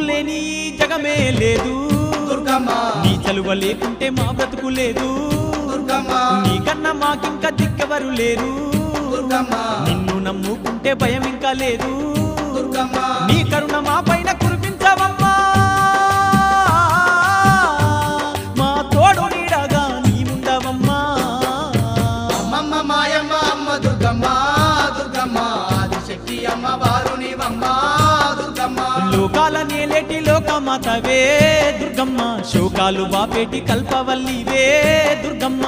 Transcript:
లేని జగమే లేదు దుర్గమ్మ నీ చలువ లేకుంటే మా బ్రతుకు లేదు దుర్గమ్మ నీకన్నా మాకింకా దిక్కెవరు లేరు దుర్గమ్మ నిన్ను నమ్ముకుంటే భయం ఇంకా లేదు దుర్గమ్మ నీ కరుణ మా పైన కురిపించవమ్మా మా తోడు నీడగా నీవుండవమ్మా అమ్మమ్మ మాయమ్మ అమ్మ దుర్గమ్మ దుర్గమ్మ ఆదిశక్తి అమ్మ వారు నీవమ్మ దుర్గమ్మ లోకాల నేలేటి లోకమాతవే దుర్గమ్మ శోకాలు బాపేటి కల్పవల్లివే దుర్గమ్మ